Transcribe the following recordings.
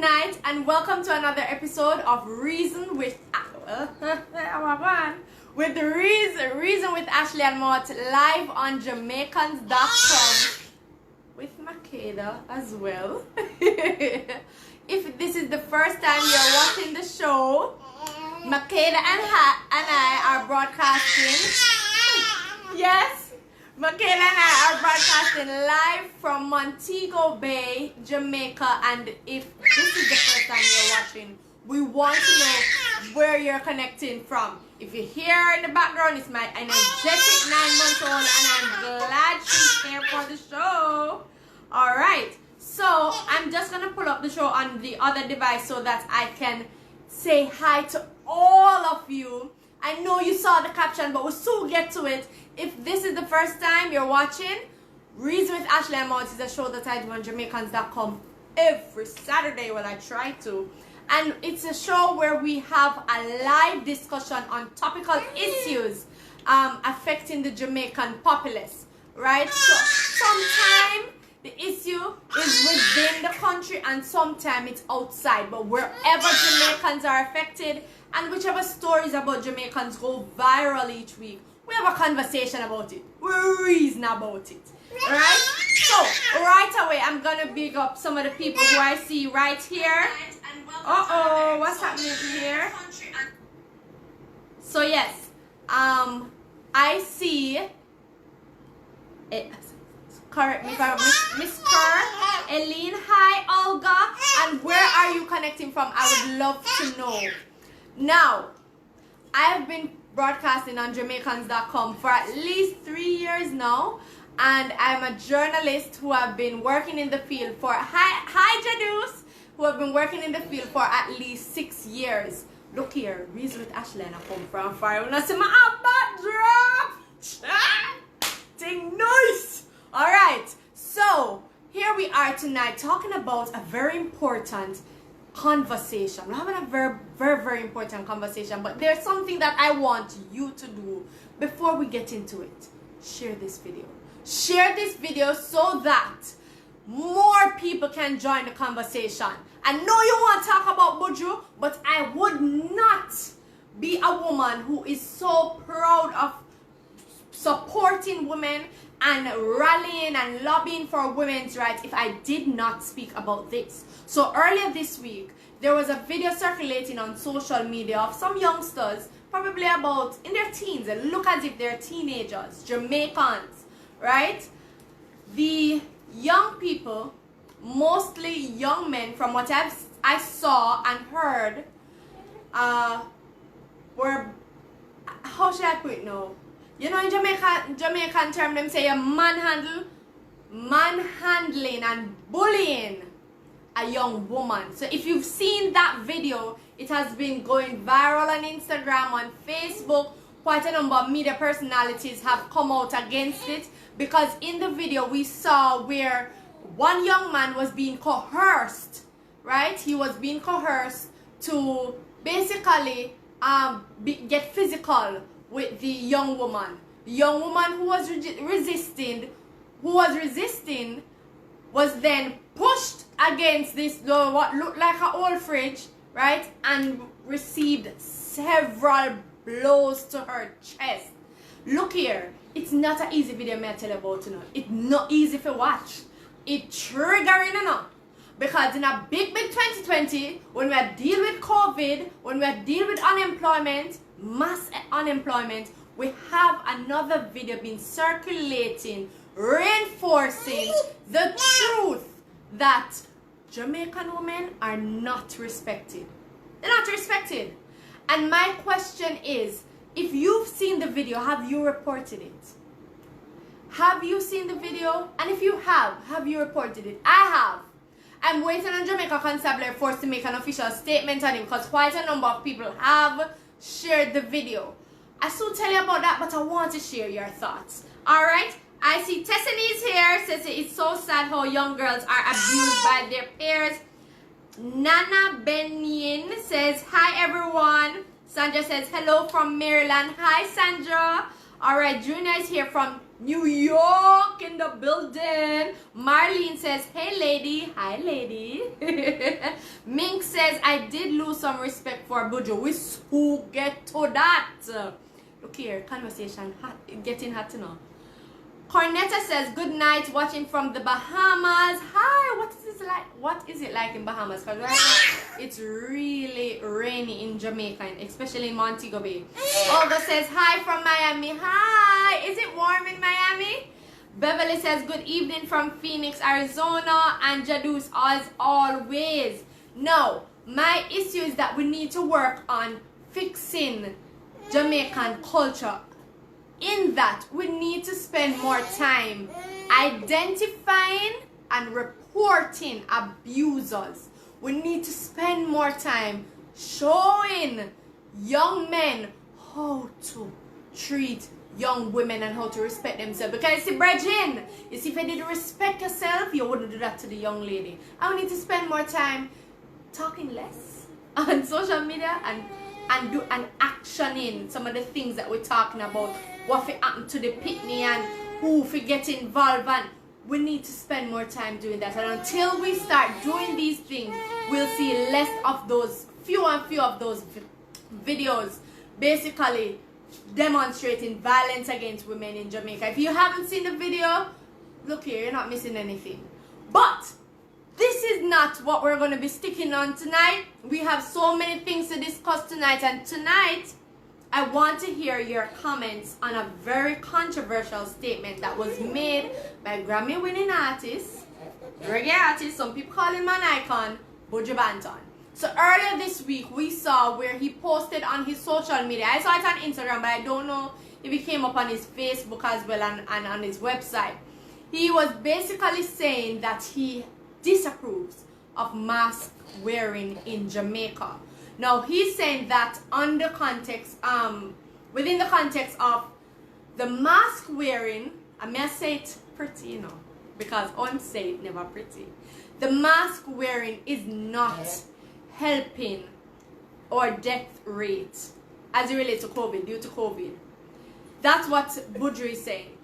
night and welcome to another episode of Reason with Reason with Ashleigh-Ann Mowatt live on Jamaicans.com with Makeda as well. If this is the first time you're watching the show, Makeda and I are broadcasting. Yes. Makeda and I are broadcasting live from Montego Bay, Jamaica, and if this is the first time you're watching, we want to know where you're connecting from. If you hear in the background, it's my energetic 9-month-old, and I'm glad she's here for the show. Alright, so I'm just going to pull up the show on the other device so that I can say hi to all of you. I know you saw the caption, but we'll soon get to it. If this is the first time you're watching, Reason with Ashleigh-Ann Mowatt is a show that I do on Jamaicans.com every Saturday when I try to. And it's a show where we have a live discussion on topical issues affecting the Jamaican populace, right? So sometimes the issue is within the country and sometimes it's outside. But wherever Jamaicans are affected and whichever stories about Jamaicans go viral each week, we have a conversation about it. We reason about it. Right? So, right away, I'm going to big up some of the people who I see right here. Uh-oh, what's happening here? So, yes, I see, correct me if I'm Miss Kerr, Eileen, hi, Olga, and where are you connecting from? I would love to know. Now, I've been broadcasting on Jamaicans.com for at least 3 years now, and I'm a journalist who have been working in the field for, hi Jadus, who have been working in the field for at least 6 years. Look here, Reason with Ashleigh-Ann I come from fire. When I say my backdrop, thing nice. Alright, so here we are tonight talking about a very important conversation. We're having a very important conversation, but there's something that I want you to do before we get into it. Share this video. Share this video so that more people can join the conversation. I know you want to talk about Buju, but I would not be a woman who is so proud of supporting women and rallying and lobbying for women's rights if I did not speak about this. So earlier this week, there was a video circulating on social media of some youngsters, probably about in their teens, and look as if they're teenagers, Jamaicans, right? The young people, mostly young men, from what I saw and heard, were, how should I put it now? You know, in Jamaican term, them say a manhandling and bullying a young woman. So if you've seen that video, it has been going viral on Instagram, on Facebook. Quite a number of media personalities have come out against it, because in the video we saw where one young man was being coerced, right? He was being coerced to basically get physical with the young woman. The young woman who was resisting was then pushed against this what looked like an old fridge, right? And received several blows to her chest. Look here, it's not an easy video I tell you about tonight. It's not easy to watch. It's triggering enough. Because in a big 2020, when we are dealing with COVID, when we are dealing with unemployment, mass unemployment, we have another video being circulating, reinforcing the truth that Jamaican women are not respected. They're not respected. And my question is, if you've seen the video, have you reported it? Have you seen the video? And if you have you reported it? I have. I'm waiting on Jamaica Constabulary Force to make an official statement on it, because quite a number of people have shared the video. I still tell you about that, but I want to share your thoughts. Alright? I see Tessani's here. Says it's so sad how young girls are abused by their peers. Nana Benyin says, hi everyone. Sandra says, hello from Maryland. Hi Sandra. Alright, Junior is here from New York in the building. Marlene says, hey lady. Hi lady. Mink says, I did lose some respect for Buju. We so get to that. Look here, conversation hot, getting hot now. Cornetta says, good night, watching from the Bahamas. Hi, what is this like? What is it like in Bahamas? Because right now it's really rainy in Jamaica, especially in Montego Bay. Olga says, hi from Miami. Hi, is it warm in Miami? Beverly says, good evening from Phoenix, Arizona. And Jadus, as always. No, my issue is that we need to work on fixing Jamaican culture. In that, we need to spend more time identifying and reporting abusers. We need to spend more time showing young men how to treat young women and how to respect themselves. Because see, Bridget, you see, if you didn't respect yourself, you wouldn't do that to the young lady. And we need to spend more time talking less on social media and actioning some of the things that we're talking about. What fi happen to the pitney and who fi get involved, and we need to spend more time doing that. And until we start doing these things, we'll see less of those, few of those videos basically demonstrating violence against women in Jamaica. If you haven't seen the video, look here, you're not missing anything. But this is not what we're going to be sticking on tonight. We have so many things to discuss tonight, and tonight I want to hear your comments on a very controversial statement that was made by Grammy-winning artist, reggae artist, some people call him an icon, Buju Banton. So earlier this week, we saw where he posted on his social media. I saw it on Instagram, but I don't know if it came up on his Facebook as well and on his website. He was basically saying that he disapproves of mask wearing in Jamaica. Now he's saying that under context, within the context of the mask wearing, I may say it pretty, you know, because I'm saying never pretty. The mask wearing is not helping our death rate as it relates to COVID, due to COVID. That's what Buju is saying.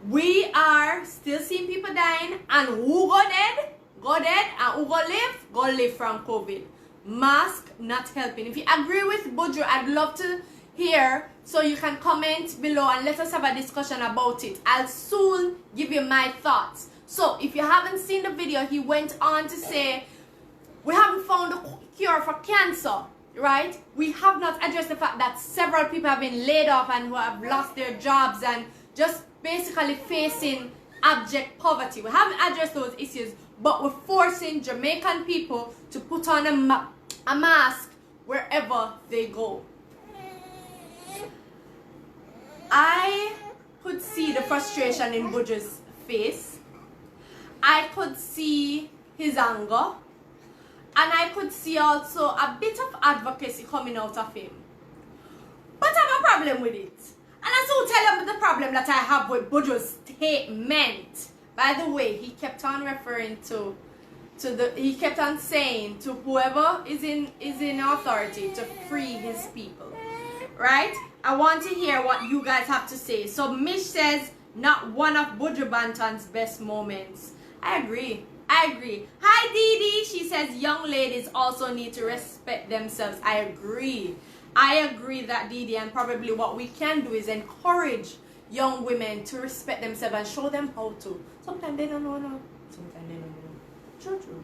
We are still seeing people dying, and who go dead, and who go live from COVID. Mask not helping. If you agree with Buju, I'd love to hear, so you can comment below and let us have a discussion about it. I'll soon give you my thoughts. So if you haven't seen the video, he went on to say, we haven't found a cure for cancer, right? We have not addressed the fact that several people have been laid off and who have lost their jobs and just basically facing abject poverty. We haven't addressed those issues, but we're forcing Jamaican people to put on a mask wherever they go. I could see the frustration in Buju's face. I could see his anger. And I could see also a bit of advocacy coming out of him. But I have a problem with it. And I will tell you the problem that I have with Buju's statement. By the way, he kept on referring he kept on saying to whoever is in authority to free his people. Right? I want to hear what you guys have to say. So Mish says, not one of Buju Banton's best moments. I agree. Hi Dee. She says young ladies also need to respect themselves. I agree that Dee, and probably what we can do is encourage young women to respect themselves and show them how to. Sometimes they don't know. Sometimes they don't know. True.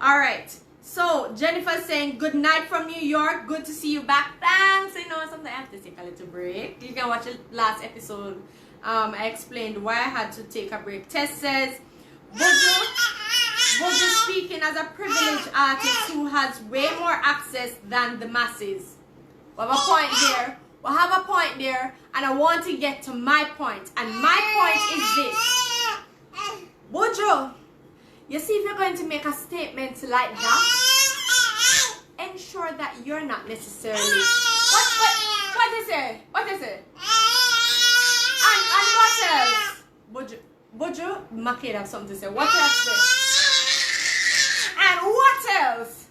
Alright. So Jennifer's saying good night from New York. Good to see you back. Thanks. You know, sometimes I have to take a little break. You can watch the last episode. I explained why I had to take a break. Tess says Buju speaking as a privileged artist who has way more access than the masses. We have a point there. And I want to get to my point. And my point is this. Buju, you see, if you're going to make a statement like that, ensure that you're not necessarily. What is it? And what else? Buju, Makeda have something to say. What else? And what else?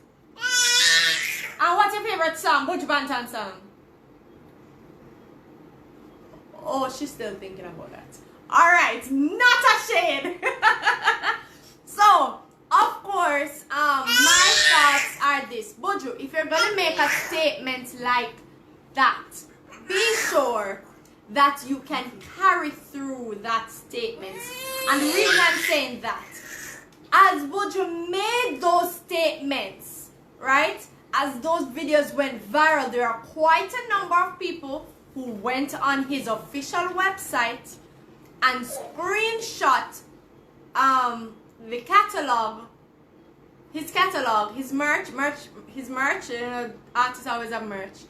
And what's your favorite song? Buju Banton song? Oh, she's still thinking about that. Alright, not a shade. So, of course, my this. Buju, if you're gonna make a statement like that, be sure that you can carry through that statement. And the reason I'm saying that, as Buju made those statements, right, as those videos went viral, there are quite a number of people who went on his official website and screenshot the catalog, his merch, artists always have merch,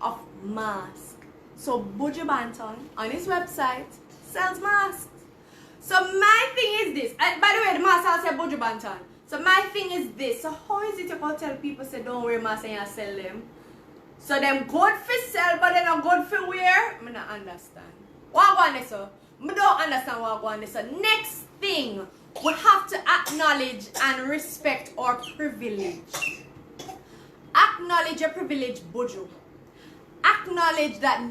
of masks. So Buju Banton on his website sells masks. So my thing is this, by the way, the mask I say Buju Banton. So my thing is this, so how is it you can tell people say don't wear masks and you sell them? So them good for sell but they not good for wear? I don't understand. What I want to say? I don't understand what I want to say. Next thing, we have to acknowledge and respect our privilege. Acknowledge your privilege, Buju. Acknowledge that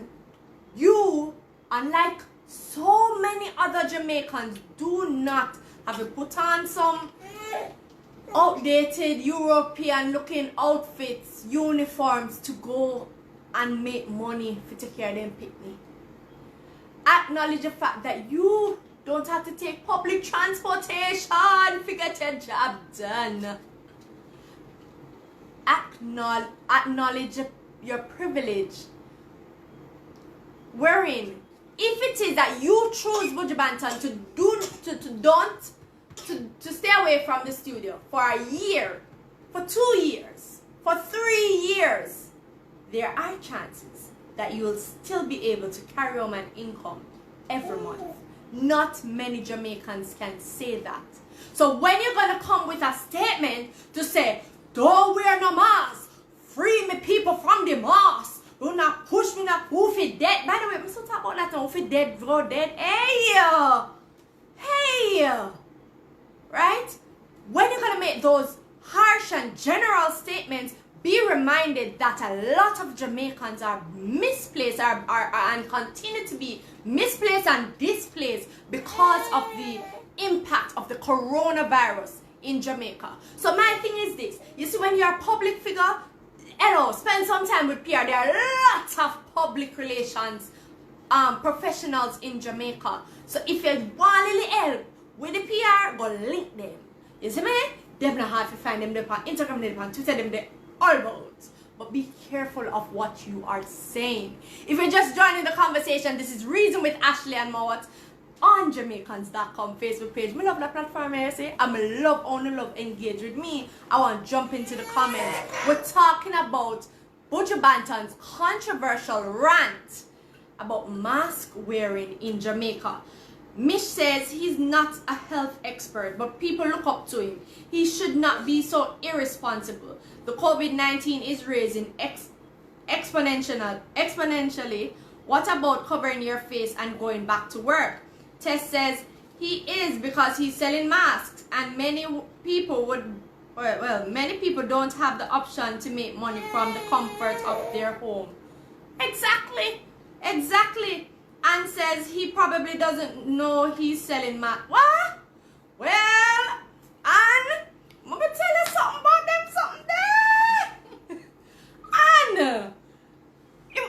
you, unlike so many other Jamaicans, do not have to put on some outdated European looking outfits, uniforms to go and make money to take care of them picnic. Acknowledge the fact that you don't have to take public transportation to get your job done. Acknowledge your privilege. Wherein, if it is that you choose Buju Banton to stay away from the studio for a year, for 2 years, for 3 years, there are chances that you will still be able to carry home an income every month. Not many Jamaicans can say that. So when you're going to come with a statement to say, don't wear no mask, free me people from the mask, do not push me, not who fit dead. By the way, I'm still talking about that who fit dead, bro, dead. Hey, right? When you're going to make those harsh and general statements, be reminded that a lot of Jamaicans are misplaced and continue to be misplaced and displaced because of the impact of the coronavirus in Jamaica. So my thing is this. You see, when you're a public figure, hello, spend some time with PR. There are lots of public relations professionals in Jamaica. So if you want a little help with the PR, go link them. You see me? They're not hard to find them. They're on Instagram, they're on Twitter, they're all about. But be careful of what you are saying. If you're just joining the conversation, this is Reason with Ashleigh-Ann Mowatt on Jamaicans.com Facebook page. I love that platform, I say. Only love engage with me. I want to jump into the comments. We're talking about Buju Banton's controversial rant about mask wearing in Jamaica. Mish says he's not a health expert, but people look up to him. He should not be so irresponsible. The COVID-19 is raising exponentially. What about covering your face and going back to work? Tess says he is because he's selling masks, and many people many people don't have the option to make money from the comfort of their home. Exactly. And says he probably doesn't know he's selling masks. What? Well, and I'm gonna tell you something about them something there. And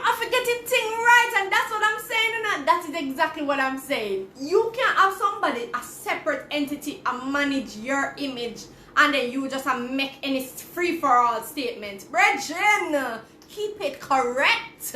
I forget it thing right, and that's what I'm saying, and that is exactly what I'm saying. You can't have somebody, a separate entity, and manage your image, and then you just make any free-for-all statement. Brethren, keep it correct.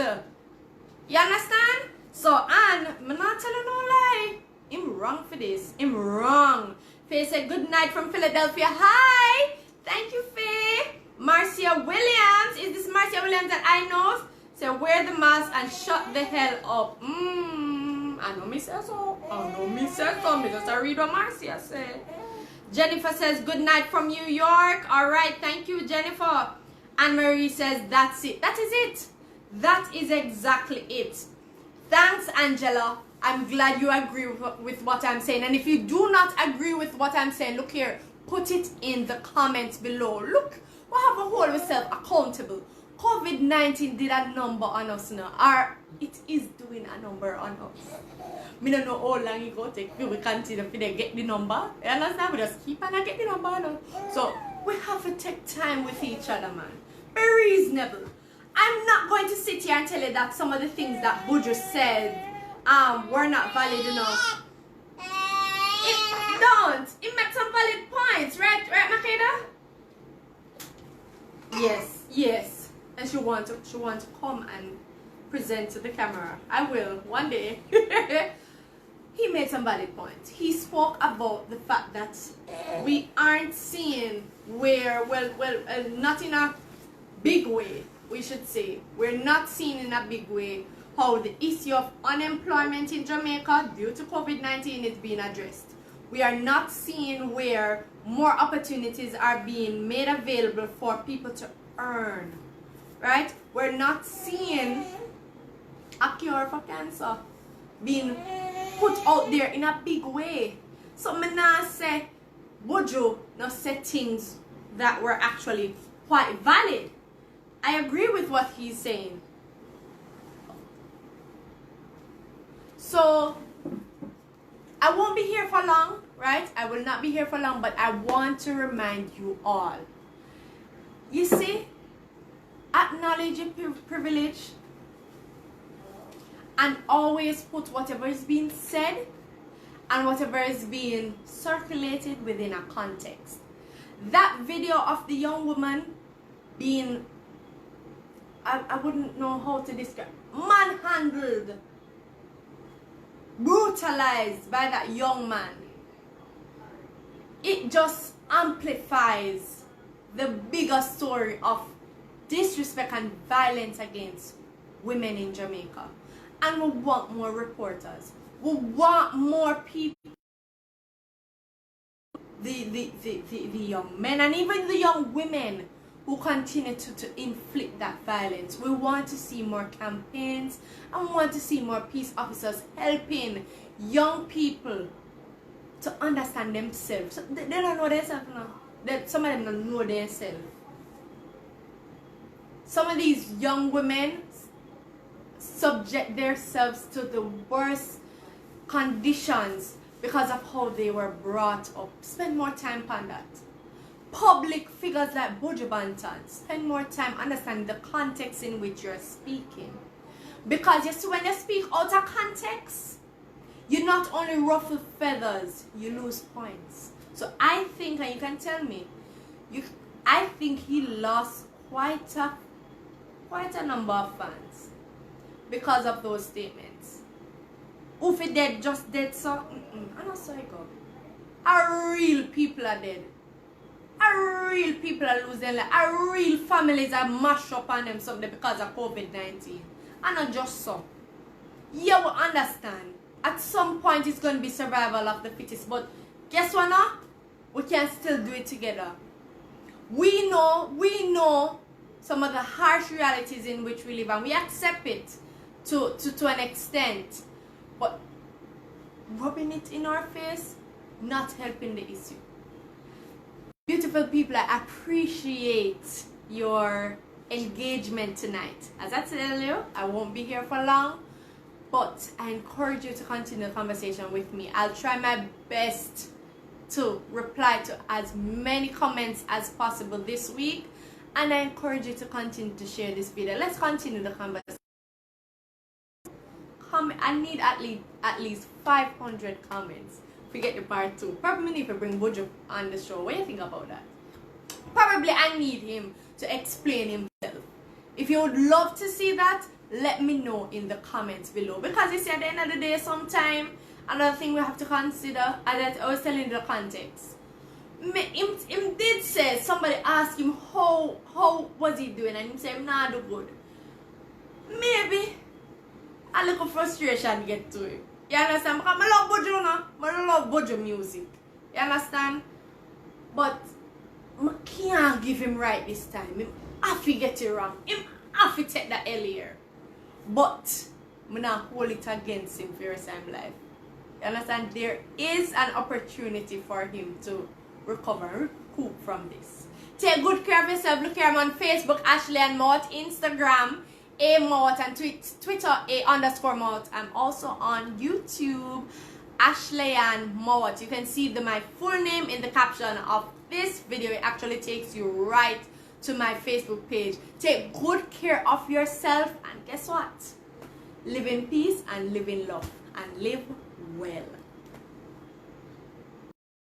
You understand? So, and I'm not telling no lie. I'm wrong for this. I'm wrong. Faye said, good night from Philadelphia. Hi. Thank you, Faye. Marcia Williams. Is this Marcia Williams that I know? So, wear the mask and shut the hell up. I know me say so. Me just read what Marcia said. Jennifer says, good night from New York. All right. Thank you, Jennifer. Anne-Marie says, that's it. That is it. That is exactly it. Thanks, Angela. I'm glad you agree with what I'm saying. And if you do not agree with what I'm saying, look here. Put it in the comments below. Look, we have to hold ourselves accountable. COVID-19 did a number on us now. Or it is doing a number on us. I don't know how long it will take. We continue to get the number. You understand? We just keep on getting the number on us. So we have to take time with each other, man. Be reasonable. I'm not going to sit here and tell you that some of the things that Buju said were not valid enough. It makes some valid points, right, Makeda? Yes. And she want to come and present to the camera. I will one day. He made some valid points. He spoke about the fact that we aren't seeing where, not in a big way, we should say. We're not seeing in a big way how the issue of unemployment in Jamaica due to COVID-19 is being addressed. We are not seeing where more opportunities are being made available for people to earn, right? We're not seeing a cure for cancer being put out there in a big way. So me now say Buju now say things that were actually quite valid. I agree with what he's saying. So I won't be here for long, right? I will not be here for long, but I want to remind you all. You see, acknowledge your privilege and always put whatever is being said and whatever is being circulated within a context. That video of the young woman being, I wouldn't know how to describe, manhandled, brutalized by that young man. It just amplifies the bigger story of disrespect and violence against women in Jamaica. And we want more reporters. We want more people, the young men and even the young women who continue to inflict that violence. We want to see more campaigns and we want to see more peace officers helping young people to understand themselves. They don't know themselves now. Some of them don't know themselves. Some of these young women subject themselves to the worst conditions because of how they were brought up. Spend more time on that. Public figures like Buju Banton, spend more time understanding the context in which you're speaking. Because you see, when you speak out of context, you not only ruffle feathers, you lose points. So I think, and you can tell me, I think he lost quite a number of fans because of those statements. If it dead, just dead, so I know so I go. Our real people are dead. Our real people are losing life. Our real families are mashed up on them something because of COVID-19. And not just so. Yeah, we understand. At some point it's going to be survival of the fittest. But guess what now? We can still do it together. We know some of the harsh realities in which we live and we accept it to an extent. But rubbing it in our face, not helping the issue. Beautiful people, I appreciate your engagement tonight. As I tell you, I won't be here for long, but I encourage you to continue the conversation with me. I'll try my best to reply to as many comments as possible this week, and I encourage you to continue to share this video. Let's continue the conversation. I need at least 500 comments. Forget the part 2. Probably need to bring Buju on the show. What do you think about that? Probably I need him to explain himself. If you would love to see that, let me know in the comments below. Because you see, at the end of the day, sometime another thing we have to consider, as I was telling you the context. Him did say, somebody asked him how was he doing, and he said, nah, do good. Maybe a little frustration get to him. You understand? Because I love Buju now. I love Buju music. You understand? But I can't give him right this time. I have to get it wrong. I have to take that L here. But I'm not hold it against him for the rest of his life. You understand? There is an opportunity for him to recover and recoup from this. Take good care of yourself. Look here, I'm on Facebook, Ashleigh-Ann Mowatt, Instagram, A Mowatt, and Twitter, A_Mowatt. I'm also on YouTube, Ashleigh-Ann Mowatt. You can see my full name in the caption of this video, it actually takes you right to my Facebook page. Take good care of yourself, and guess what? Live in peace and live in love and live well.